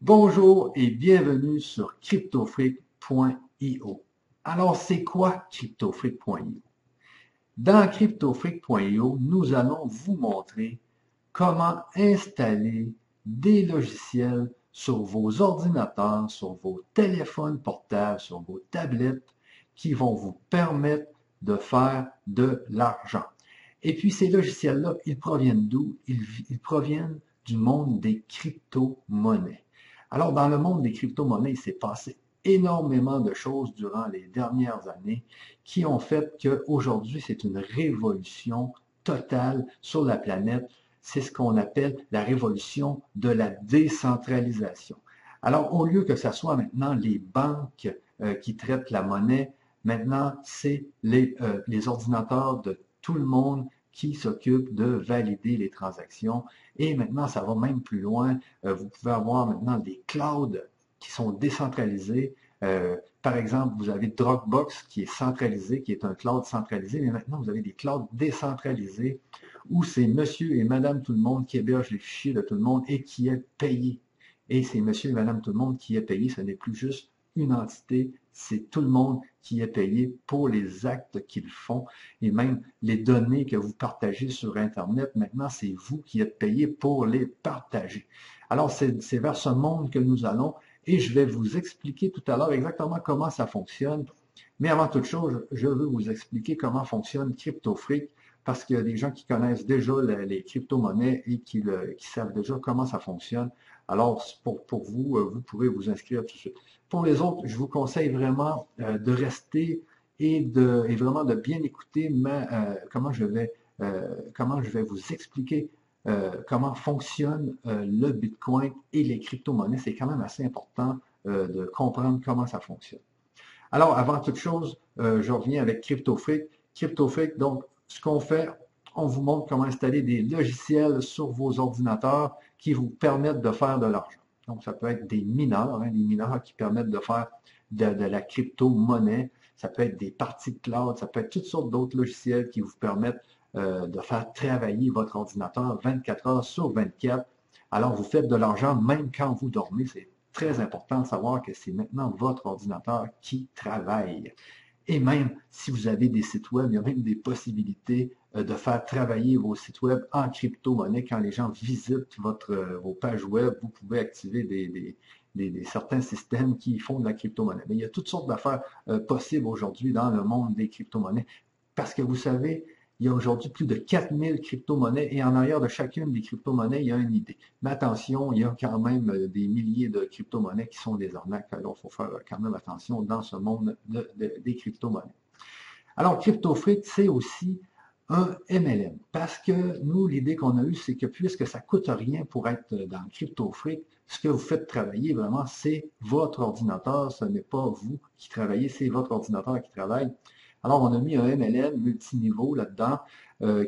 Bonjour et bienvenue sur CryptoFreak.io. Alors, c'est quoi CryptoFreak.io? Dans CryptoFreak.io, nous allons vous montrer comment installer des logiciels sur vos ordinateurs, sur vos téléphones portables, sur vos tablettes qui vont vous permettre de faire de l'argent. Et puis ces logiciels-là, ils proviennent d'où? Ils proviennent du monde des crypto-monnaies. Alors, dans le monde des crypto-monnaies, il s'est passé énormément de choses durant les dernières années qui ont fait qu'aujourd'hui, c'est une révolution totale sur la planète. C'est ce qu'on appelle la révolution de la décentralisation. Alors, au lieu que ce soit maintenant les banques qui traitent la monnaie, maintenant, c'est les ordinateurs de tout le monde qui s'occupent de valider les transactions. Et maintenant, ça va même plus loin. Vous pouvez avoir maintenant des clouds qui sont décentralisés. Par exemple, vous avez Dropbox qui est centralisé, qui est un cloud centralisé, mais maintenant vous avez des clouds décentralisés où c'est monsieur et madame tout le monde qui héberge les fichiers de tout le monde et qui est payé. Et c'est monsieur et madame tout le monde qui est payé, ce n'est plus juste une entité, c'est tout le monde qui est payé pour les actes qu'ils font et même les données que vous partagez sur Internet, maintenant c'est vous qui êtes payé pour les partager. Alors c'est vers ce monde que nous allons et je vais vous expliquer tout à l'heure exactement comment ça fonctionne. Mais avant toute chose, je veux vous expliquer comment fonctionne CryptoFreak parce qu'il y a des gens qui connaissent déjà les crypto-monnaies et qui savent déjà comment ça fonctionne. Alors, pour vous, vous pourrez vous inscrire tout de suite. Pour les autres, je vous conseille vraiment de rester et vraiment de bien écouter comment je vais vous expliquer comment fonctionne le Bitcoin et les crypto-monnaies. C'est quand même assez important de comprendre comment ça fonctionne. Alors, avant toute chose, je reviens avec CryptoFreak. CryptoFreak, donc, ce qu'on fait, on vous montre comment installer des logiciels sur vos ordinateurs qui vous permettent de faire de l'argent. Donc, ça peut être des mineurs, des mineurs qui permettent de faire de la crypto-monnaie. Ça peut être des parties de cloud, ça peut être toutes sortes d'autres logiciels qui vous permettent de faire travailler votre ordinateur 24 heures sur 24. Alors, vous faites de l'argent même quand vous dormez. C'est très important de savoir que c'est maintenant votre ordinateur qui travaille. Et même si vous avez des sites web, il y a même des possibilités de faire travailler vos sites web en crypto-monnaie. Quand les gens visitent vos pages web, vous pouvez activer certains systèmes qui font de la crypto-monnaie. Mais il y a toutes sortes d'affaires possibles aujourd'hui dans le monde des crypto-monnaies. Parce que vous savez, il y a aujourd'hui plus de 4000 crypto-monnaies et en arrière de chacune des crypto-monnaies, il y a une idée. Mais attention, il y a quand même des milliers de crypto-monnaies qui sont des arnaques. Alors, il faut faire quand même attention dans ce monde des crypto-monnaies. Alors, CryptoFreak, c'est aussi un MLM. Parce que nous, l'idée qu'on a eue, c'est que puisque ça ne coûte rien pour être dans CryptoFreak, ce que vous faites travailler vraiment, c'est votre ordinateur. Ce n'est pas vous qui travaillez, c'est votre ordinateur qui travaille. Alors, on a mis un MLM multiniveau là-dedans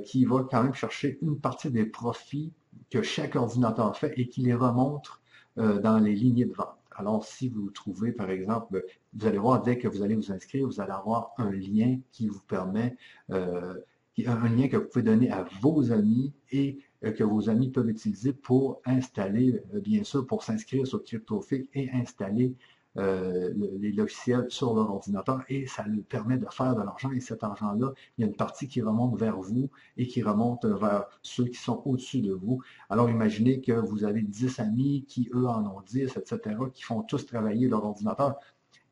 qui va quand même chercher une partie des profits que chaque ordinateur fait et qui les remonte dans les lignées de vente. Alors, si vous trouvez, par exemple, vous allez voir, dès que vous allez vous inscrire, vous allez avoir un lien qui vous permet, un lien que vous pouvez donner à vos amis et que vos amis peuvent utiliser pour installer, bien sûr, pour s'inscrire sur CryptoFreak et installer les logiciels sur leur ordinateur et ça lui permet de faire de l'argent et cet argent-là, il y a une partie qui remonte vers vous et qui remonte vers ceux qui sont au-dessus de vous. Alors imaginez que vous avez 10 amis qui, eux, en ont 10, etc., qui font tous travailler leur ordinateur,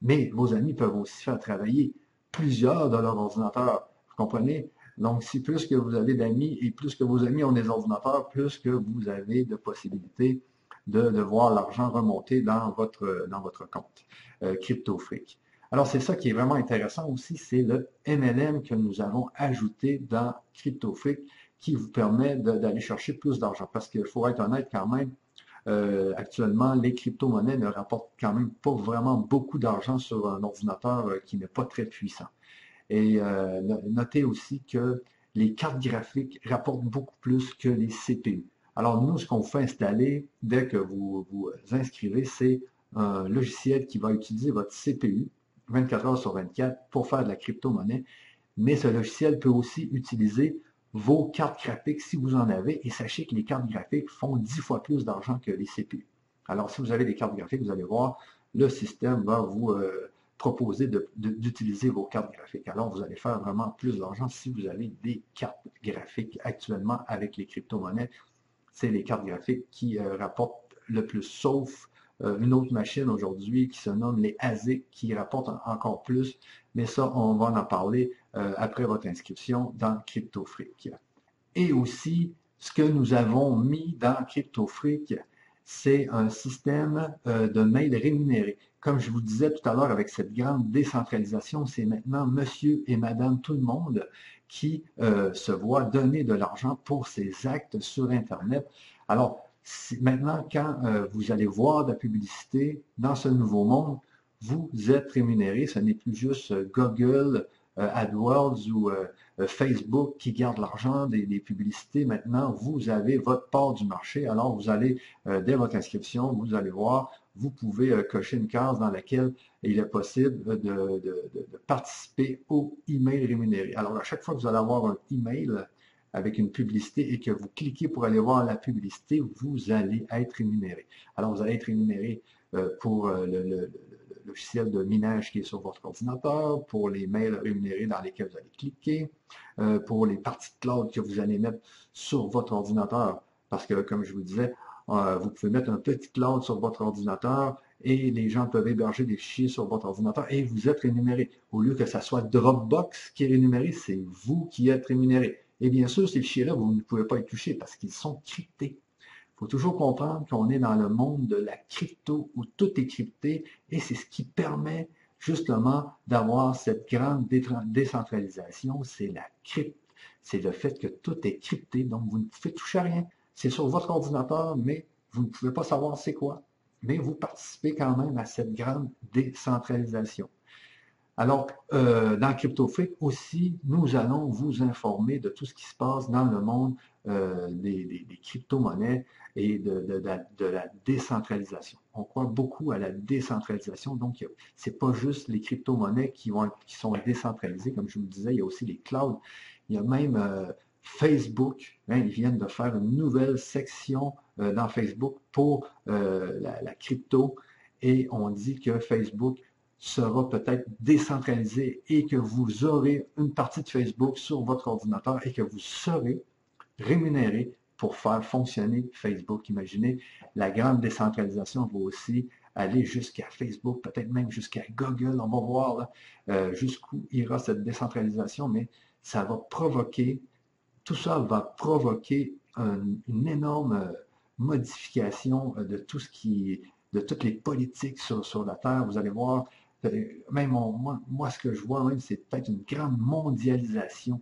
mais vos amis peuvent aussi faire travailler plusieurs de leur ordinateur. Vous comprenez? Donc, si plus que vous avez d'amis et plus que vos amis ont des ordinateurs, plus que vous avez de possibilités de voir l'argent remonter dans votre compte CryptoFreak. Alors, c'est ça qui est vraiment intéressant aussi, c'est le MLM que nous avons ajouté dans CryptoFreak qui vous permet d'aller chercher plus d'argent. Parce qu'il faut être honnête quand même, actuellement, les crypto-monnaies ne rapportent quand même pas vraiment beaucoup d'argent sur un ordinateur qui n'est pas très puissant. Et notez aussi que les cartes graphiques rapportent beaucoup plus que les CPU. Alors nous, ce qu'on vous fait installer dès que vous vous inscrivez, c'est un logiciel qui va utiliser votre CPU 24 heures sur 24 pour faire de la crypto-monnaie. Mais ce logiciel peut aussi utiliser vos cartes graphiques si vous en avez. Et sachez que les cartes graphiques font 10 fois plus d'argent que les CPU. Alors, si vous avez des cartes graphiques, vous allez voir, le système va vous proposer d'utiliser vos cartes graphiques. Alors, vous allez faire vraiment plus d'argent si vous avez des cartes graphiques actuellement avec les crypto-monnaies. C'est les cartes graphiques qui rapportent le plus, sauf une autre machine aujourd'hui qui se nomme les ASIC, qui rapportent encore plus, mais ça, on va en parler après votre inscription dans CryptoFreak. Et aussi, ce que nous avons mis dans CryptoFreak, c'est un système de mail rémunéré. Comme je vous disais tout à l'heure, avec cette grande décentralisation, c'est maintenant monsieur et madame tout le monde qui se voit donner de l'argent pour ses actes sur Internet. Alors, maintenant, quand vous allez voir de la publicité dans ce nouveau monde, vous êtes rémunéré. Ce n'est plus juste Google, AdWords ou Facebook qui garde l'argent des publicités. Maintenant, vous avez votre part du marché. Alors, vous allez, dès votre inscription, vous allez voir, vous pouvez cocher une case dans laquelle il est possible de participer au email rémunéré. Alors, à chaque fois que vous allez avoir un email avec une publicité et que vous cliquez pour aller voir la publicité, vous allez être rémunéré. Alors, vous allez être rémunéré pour le logiciel de minage qui est sur votre ordinateur, pour les mails rémunérés dans lesquels vous allez cliquer, pour les parties de cloud que vous allez mettre sur votre ordinateur, parce que, comme je vous disais, vous pouvez mettre un petit cloud sur votre ordinateur et les gens peuvent héberger des fichiers sur votre ordinateur et vous êtes rémunéré. Au lieu que ça soit Dropbox qui est rémunéré, c'est vous qui êtes rémunéré. Et bien sûr, ces fichiers-là, vous ne pouvez pas y toucher parce qu'ils sont cryptés. Il faut toujours comprendre qu'on est dans le monde de la crypto où tout est crypté et c'est ce qui permet justement d'avoir cette grande décentralisation, c'est la crypte. C'est le fait que tout est crypté, donc vous ne pouvez toucher à rien. C'est sur votre ordinateur, mais vous ne pouvez pas savoir c'est quoi. Mais vous participez quand même à cette grande décentralisation. Alors, dans CryptoFreak aussi, nous allons vous informer de tout ce qui se passe dans le monde des crypto-monnaies et de la décentralisation. On croit beaucoup à la décentralisation, donc c'est pas juste les crypto-monnaies qui sont décentralisées, comme je vous le disais, il y a aussi les clouds, il y a même Facebook, hein, ils viennent de faire une nouvelle section dans Facebook pour la crypto et on dit que Facebook sera peut-être décentralisé et que vous aurez une partie de Facebook sur votre ordinateur et que vous serez rémunéré pour faire fonctionner Facebook. Imaginez, la grande décentralisation va aussi aller jusqu'à Facebook, peut-être même jusqu'à Google. On va voir jusqu'où ira cette décentralisation, mais ça va provoquer, tout ça va provoquer une énorme modification de tout ce de toutes les politiques sur la Terre. Vous allez voir, même moi, ce que je vois même, c'est peut-être une grande mondialisation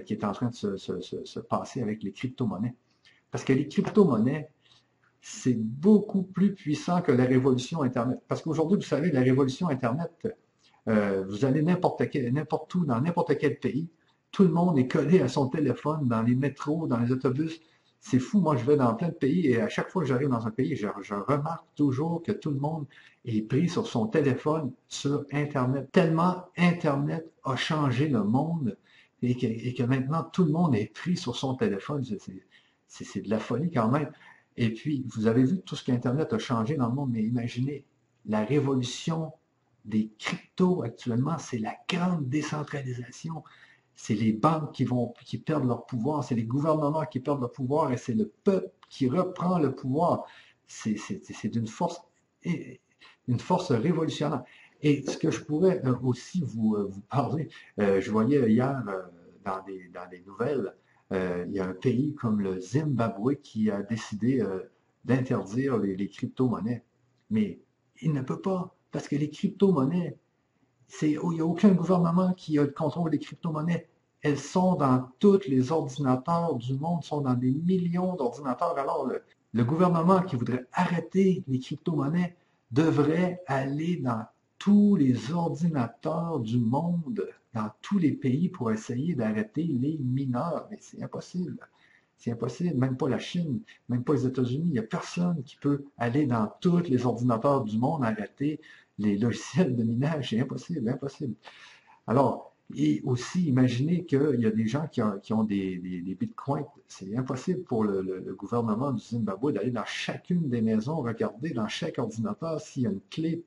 qui est en train de se passer avec les crypto-monnaies. Parce que les crypto-monnaies, c'est beaucoup plus puissant que la révolution Internet. Parce qu'aujourd'hui, vous savez, la révolution Internet, vous allez n'importe où, dans n'importe quel pays, tout le monde est collé à son téléphone, dans les métros, dans les autobus. C'est fou, moi je vais dans plein de pays et à chaque fois que j'arrive dans un pays, je remarque toujours que tout le monde est pris sur son téléphone, sur Internet. Tellement Internet a changé le monde et que maintenant tout le monde est pris sur son téléphone. C'est de la folie quand même. Et puis, vous avez vu tout ce qu'Internet a changé dans le monde, mais imaginez la révolution des cryptos actuellement, c'est la grande décentralisation. C'est les banques qui perdent leur pouvoir, c'est les gouvernements qui perdent leur pouvoir et c'est le peuple qui reprend le pouvoir. C'est d'une force révolutionnaire. Et ce que je pourrais aussi vous parler, je voyais hier dans des nouvelles, il y a un pays comme le Zimbabwe qui a décidé d'interdire les crypto-monnaies. Mais il ne peut pas, parce que les crypto-monnaies, il n'y a aucun gouvernement qui a le contrôle des crypto-monnaies. Elles sont dans tous les ordinateurs du monde, sont dans des millions d'ordinateurs. Alors, le gouvernement qui voudrait arrêter les crypto-monnaies devrait aller dans tous les ordinateurs du monde, dans tous les pays pour essayer d'arrêter les mineurs. Mais c'est impossible. C'est impossible, même pas la Chine, même pas les États-Unis. Il n'y a personne qui peut aller dans tous les ordinateurs du monde arrêter les logiciels de minage. C'est impossible, impossible. Alors, Et aussi, imaginez qu'il y a des gens qui ont des bitcoins. C'est impossible pour le gouvernement du Zimbabwe d'aller dans chacune des maisons, regarder dans chaque ordinateur s'il y a une clé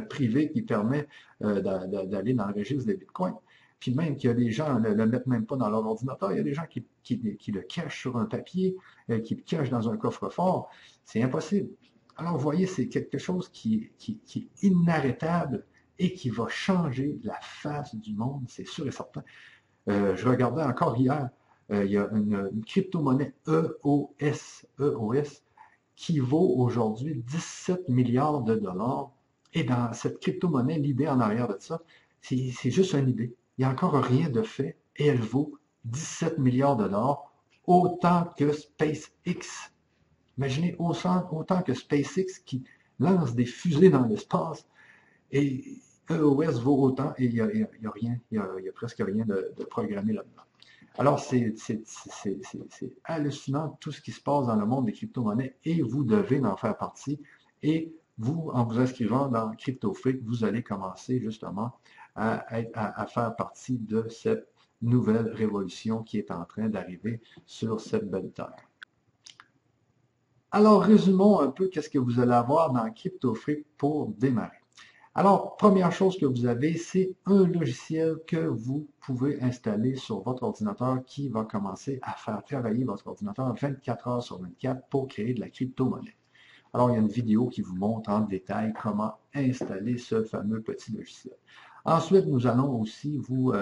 privée qui permet d'aller dans le registre des bitcoins. Puis même qu'il y a des gens ne le mettent même pas dans leur ordinateur, il y a des gens qui le cachent sur un papier, qui le cachent dans un coffre-fort. C'est impossible. Alors, vous voyez, c'est quelque chose qui est inarrêtable et qui va changer la face du monde, c'est sûr et certain. Je regardais encore hier, il y a une crypto-monnaie EOS qui vaut aujourd'hui 17 milliards de dollars. Et dans cette crypto-monnaie, l'idée en arrière de ça, c'est juste une idée. Il n'y a encore rien de fait et elle vaut 17 milliards de dollars, autant que SpaceX. Imaginez autant que SpaceX qui lance des fusées dans l'espace et EOS vaut autant et il n'y a rien, il y a presque rien de programmé là-dedans. Alors, c'est hallucinant tout ce qui se passe dans le monde des crypto-monnaies et vous devez en faire partie. Et vous, en vous inscrivant dans CryptoFreak, vous allez commencer justement à faire partie de cette nouvelle révolution qui est en train d'arriver sur cette belle terre. Alors, résumons un peu qu'est-ce que vous allez avoir dans CryptoFreak pour démarrer. Alors, première chose que vous avez, c'est un logiciel que vous pouvez installer sur votre ordinateur qui va commencer à faire travailler votre ordinateur 24 heures sur 24 pour créer de la crypto-monnaie. Alors, il y a une vidéo qui vous montre en détail comment installer ce fameux petit logiciel. Ensuite, nous allons aussi vous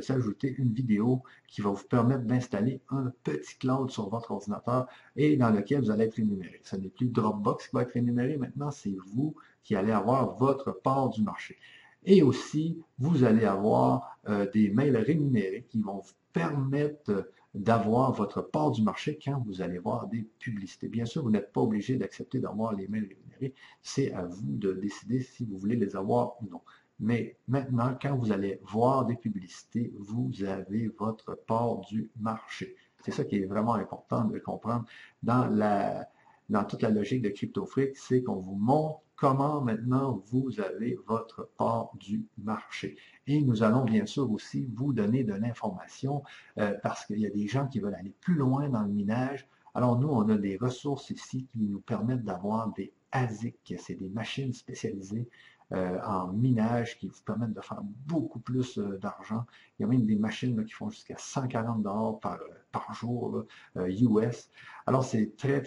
ajouter une vidéo qui va vous permettre d'installer un petit cloud sur votre ordinateur et dans lequel vous allez être rémunéré. Ce n'est plus Dropbox qui va être rémunéré, maintenant c'est vous qui allez avoir votre part du marché. Et aussi, vous allez avoir des mails rémunérés qui vont vous permettre d'avoir votre part du marché quand vous allez voir des publicités. Bien sûr, vous n'êtes pas obligé d'accepter d'avoir les mails rémunérés. C'est à vous de décider si vous voulez les avoir ou non. Mais maintenant, quand vous allez voir des publicités, vous avez votre part du marché. C'est ça qui est vraiment important de comprendre dans toute la logique de CryptoFreak, c'est qu'on vous montre comment maintenant vous avez votre part du marché. Et nous allons bien sûr aussi vous donner de l'information parce qu'il y a des gens qui veulent aller plus loin dans le minage. Alors nous, on a des ressources ici qui nous permettent d'avoir des ASIC, c'est des machines spécialisées en minage qui vous permettent de faire beaucoup plus d'argent. Il y a même des machines là, qui font jusqu'à 140 $ par jour là, US. Alors, c'est très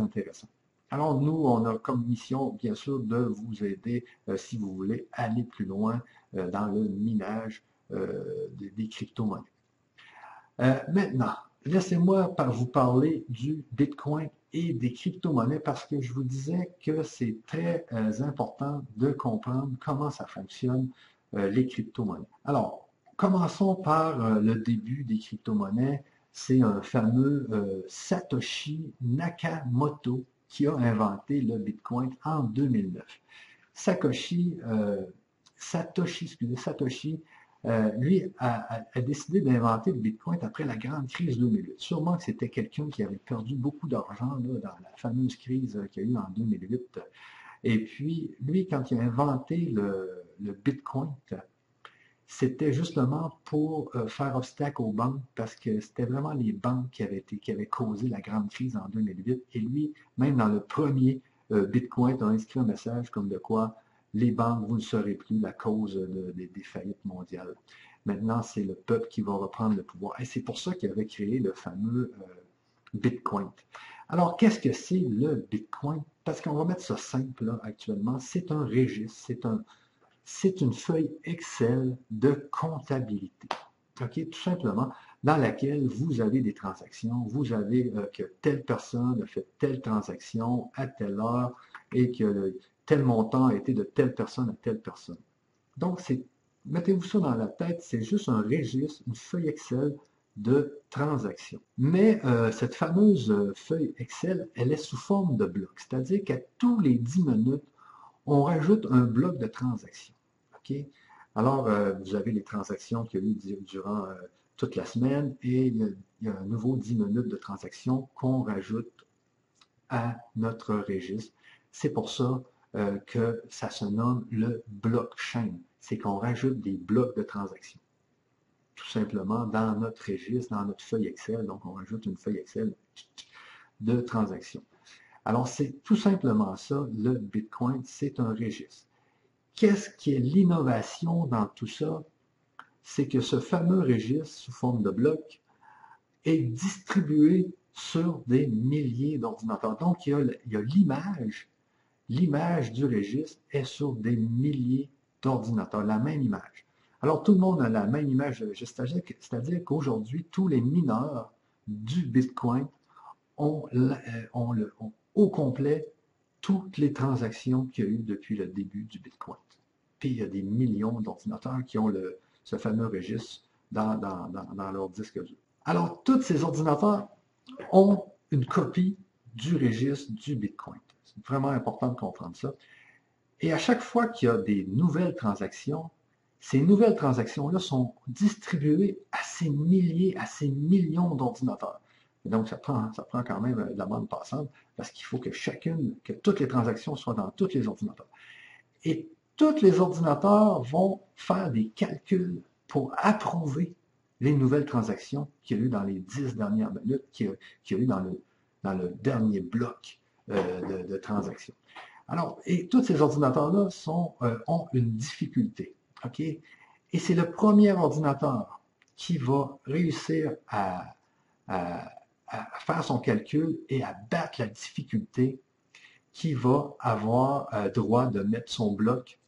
intéressant. Alors, nous, on a comme mission, bien sûr, de vous aider si vous voulez aller plus loin dans le minage des crypto-monnaies. Maintenant, laissez-moi vous parler du Bitcoin et des crypto-monnaies parce que je vous disais que c'est très important de comprendre comment ça fonctionne, les crypto-monnaies. Alors, commençons par le début des crypto-monnaies. C'est un fameux Satoshi Nakamoto qui a inventé le Bitcoin en 2009. Satoshi, lui a décidé d'inventer le Bitcoin après la grande crise 2008. Sûrement que c'était quelqu'un qui avait perdu beaucoup d'argent dans la fameuse crise qu'il y a eu en 2008. Et puis, lui, quand il a inventé le Bitcoin, c'était justement pour faire obstacle aux banques parce que c'était vraiment les banques qui avaient causé la grande crise en 2008. Et lui, même dans le premier Bitcoin, a inscrit un message comme de quoi les banques, vous ne serez plus la cause des faillites mondiales. Maintenant, c'est le peuple qui va reprendre le pouvoir. Et c'est pour ça qu'il avait créé le fameux Bitcoin. Alors, qu'est-ce que c'est le Bitcoin? Parce qu'on va mettre ça simple là, actuellement. C'est un registre, c'est une feuille Excel de comptabilité. OK? Tout simplement, dans laquelle vous avez des transactions, vous avez que telle personne a fait telle transaction à telle heure et que tel montant a été de telle personne à telle personne. Donc, mettez-vous ça dans la tête, c'est juste un registre, une feuille Excel de transactions. Mais cette fameuse feuille Excel, elle est sous forme de bloc, c'est-à-dire qu'à tous les 10 minutes, on rajoute un bloc de transactions. OK? Alors, vous avez les transactions qu'il y a eu durant toute la semaine et il y a un nouveau 10 minutes de transactions qu'on rajoute à notre registre. C'est pour ça que ça se nomme le blockchain. C'est qu'on rajoute des blocs de transactions. tout simplement dans notre registre, dans notre feuille Excel. Donc, on rajoute une feuille Excel de transactions. Alors, c'est tout simplement ça, le Bitcoin, c'est un registre. Qu'est-ce qui est l'innovation dans tout ça? C'est que ce fameux registre sous forme de bloc est distribué sur des milliers d'ordinateurs. Donc, il y a l'image du registre est sur des milliers d'ordinateurs, la même image. Alors, tout le monde a la même image de registre, c'est-à-dire qu'aujourd'hui, tous les mineurs du Bitcoin ont au complet toutes les transactions qu'il y a eu depuis le début du Bitcoin. Puis, il y a des millions d'ordinateurs qui ont ce fameux registre dans leur disque dur. Alors, tous ces ordinateurs ont une copie du registre du Bitcoin. C'est vraiment important de comprendre ça. Et à chaque fois qu'il y a des nouvelles transactions, ces nouvelles transactions-là sont distribuées à ces milliers, à ces millions d'ordinateurs. Donc, ça prend quand même de la bande passante parce qu'il faut que toutes les transactions soient dans tous les ordinateurs. Et tous les ordinateurs vont faire des calculs pour approuver les nouvelles transactions qu'il y a eu dans les 10 dernières minutes, qu'il y a eu dans le dernier bloc de transactions. Alors, et tous ces ordinateurs-là ont une difficulté. OK? Et c'est le premier ordinateur qui va réussir à faire son calcul et à battre la difficulté qui va avoir droit de mettre son bloc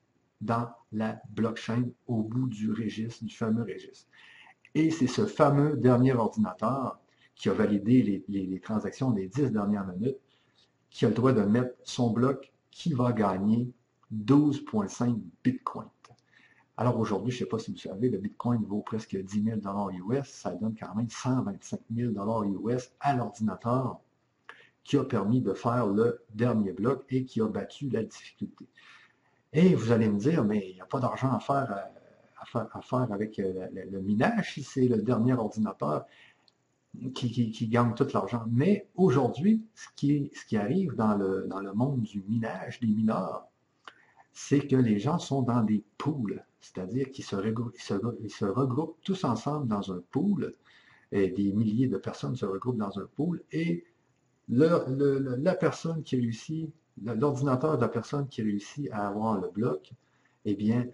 dans la blockchain au bout du registre, du fameux registre. Et c'est ce fameux dernier ordinateur qui a validé les transactions des 10 dernières minutes qui a le droit de mettre son bloc qui va gagner 12,5 bitcoins. Alors aujourd'hui, je ne sais pas si vous savez, le bitcoin vaut presque 10 000 US, ça donne quand même 125 000 US à l'ordinateur qui a permis de faire le dernier bloc et qui a battu la difficulté. Et vous allez me dire, mais il n'y a pas d'argent à faire avec le minage si c'est le dernier ordinateur qui gagne tout l'argent. Mais aujourd'hui, ce qui arrive dans le monde du minage, des mineurs, c'est que les gens sont dans des pools, c'est-à-dire qu'ils se regroupent tous ensemble dans un pool, et des milliers de personnes se regroupent dans un pool, et la personne qui réussit, l'ordinateur de la personne qui réussit à avoir le bloc, eh bien,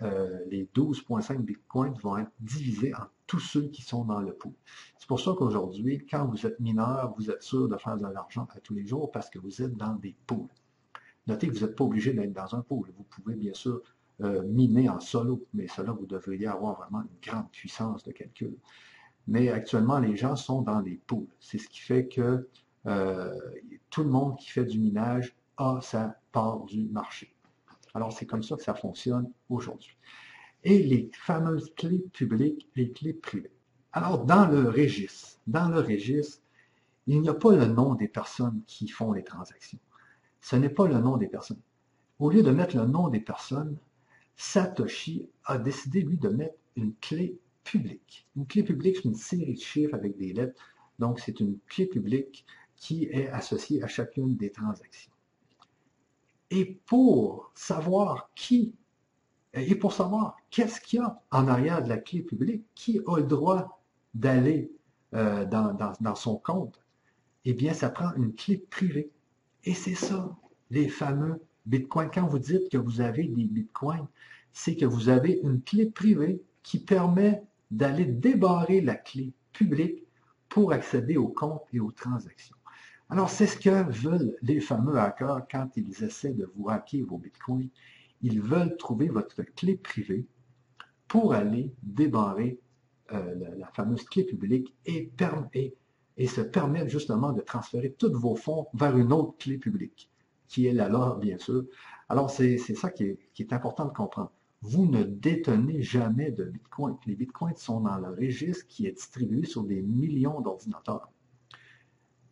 les 12,5 bitcoins vont être divisés en tous ceux qui sont dans le pool. C'est pour ça qu'aujourd'hui, quand vous êtes mineur, vous êtes sûr de faire de l'argent à tous les jours parce que vous êtes dans des pools. Notez que vous n'êtes pas obligé d'être dans un pool. Vous pouvez bien sûr miner en solo, mais cela, vous devriez avoir vraiment une grande puissance de calcul. Mais actuellement, les gens sont dans des pools. C'est ce qui fait que tout le monde qui fait du minage a sa part du marché. Alors, c'est comme ça que ça fonctionne aujourd'hui. Et les fameuses clés publiques, les clés privées. Alors, dans le registre, il n'y a pas le nom des personnes qui font les transactions. Ce n'est pas le nom des personnes. Au lieu de mettre le nom des personnes, Satoshi a décidé, lui, de mettre une clé publique. Une clé publique, c'est une série de chiffres avec des lettres. Donc, c'est une clé publique qui est associée à chacune des transactions. Et pour savoir qu'est-ce qu'il y a en arrière de la clé publique, qui a le droit d'aller dans son compte, eh bien, ça prend une clé privée. Et c'est ça, les fameux bitcoins. Quand vous dites que vous avez des bitcoins, c'est que vous avez une clé privée qui permet d'aller débarrer la clé publique pour accéder aux comptes et aux transactions. Alors, c'est ce que veulent les fameux hackers quand ils essaient de vous hacker vos bitcoins. Ils veulent trouver votre clé privée pour aller débarrer la fameuse clé publique et se permettre justement de transférer tous vos fonds vers une autre clé publique, qui est la leur, bien sûr. Alors, c'est ça qui est important de comprendre. Vous ne détenez jamais de bitcoins. Les bitcoins sont dans le registre qui est distribué sur des millions d'ordinateurs.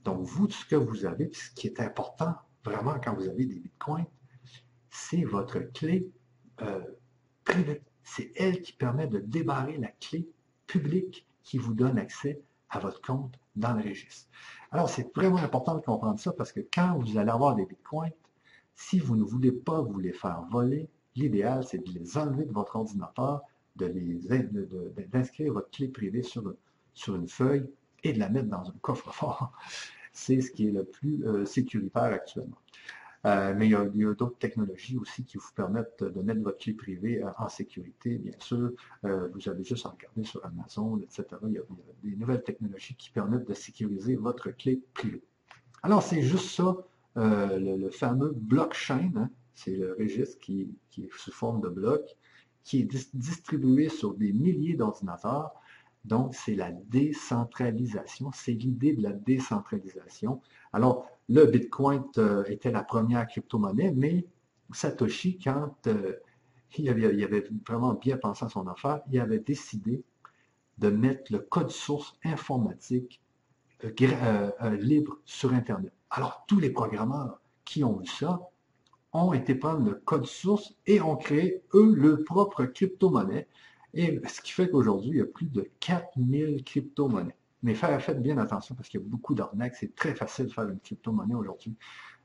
Donc, vous, ce que vous avez, ce qui est important vraiment quand vous avez des bitcoins, c'est votre clé privée. C'est elle qui permet de débarrer la clé publique qui vous donne accès à votre compte dans le registre. Alors, c'est vraiment important de comprendre ça parce que quand vous allez avoir des bitcoins, si vous ne voulez pas vous les faire voler, l'idéal, c'est de les enlever de votre ordinateur, d'inscrire votre clé privée sur une feuille et de la mettre dans un coffre-fort. C'est ce qui est le plus sécuritaire actuellement. Mais il y a d'autres technologies aussi qui vous permettent de mettre votre clé privée en sécurité, bien sûr. Vous avez juste à regarder sur Amazon, etc. Il y a des nouvelles technologies qui permettent de sécuriser votre clé privée. Alors, c'est juste ça, le fameux blockchain, hein, c'est le registre qui est sous forme de bloc, qui est distribué sur des milliers d'ordinateurs. Donc, c'est la décentralisation, c'est l'idée de la décentralisation. Alors, le Bitcoin était la première crypto-monnaie, mais Satoshi, quand il avait vraiment bien pensé à son affaire, il avait décidé de mettre le code source informatique libre sur Internet. Alors, tous les programmeurs qui ont vu ça ont été prendre le code source et ont créé, eux, leur propre crypto-monnaie. Et ce qui fait qu'aujourd'hui, il y a plus de 4000 crypto-monnaies. Mais faites bien attention parce qu'il y a beaucoup d'arnaques. C'est très facile de faire une crypto-monnaie aujourd'hui.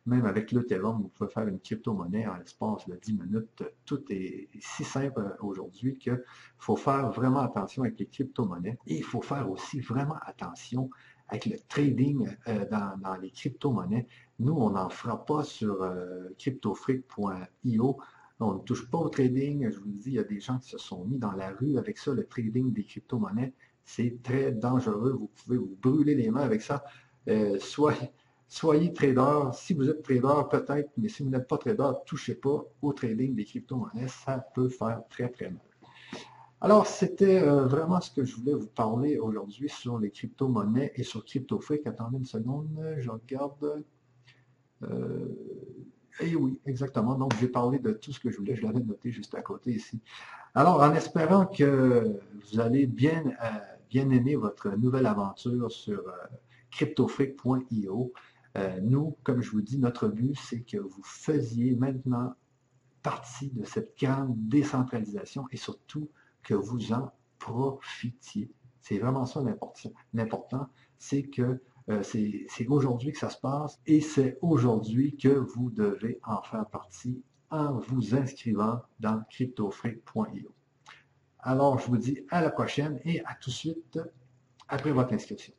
Même avec l'Ethereum, vous pouvez faire une crypto-monnaie en l'espace de 10 minutes. Tout est si simple aujourd'hui qu'il faut faire vraiment attention avec les crypto-monnaies. Et il faut faire aussi vraiment attention avec le trading dans les crypto-monnaies. Nous, on n'en fera pas sur cryptofreak.io. On ne touche pas au trading. Je vous le dis, il y a des gens qui se sont mis dans la rue avec ça, le trading des crypto-monnaies. C'est très dangereux. Vous pouvez vous brûler les mains avec ça. Soyez trader. Si vous êtes trader, peut-être, mais si vous n'êtes pas trader, ne touchez pas au trading des crypto-monnaies. Ça peut faire très, très mal. Alors, c'était vraiment ce que je voulais vous parler aujourd'hui sur les crypto-monnaies et sur CryptoFreak. Attendez une seconde, je regarde. Et oui, exactement. Donc, j'ai parlé de tout ce que je voulais. Je l'avais noté juste à côté ici. Alors, en espérant que vous allez bien aimer votre nouvelle aventure sur cryptofreak.io, nous, comme je vous dis, notre but, c'est que vous faisiez maintenant partie de cette grande décentralisation et surtout que vous en profitiez. C'est vraiment ça l'important, c'est que c'est aujourd'hui que ça se passe et c'est aujourd'hui que vous devez en faire partie en vous inscrivant dans cryptofreak.io. Alors, je vous dis à la prochaine et à tout de suite après votre inscription.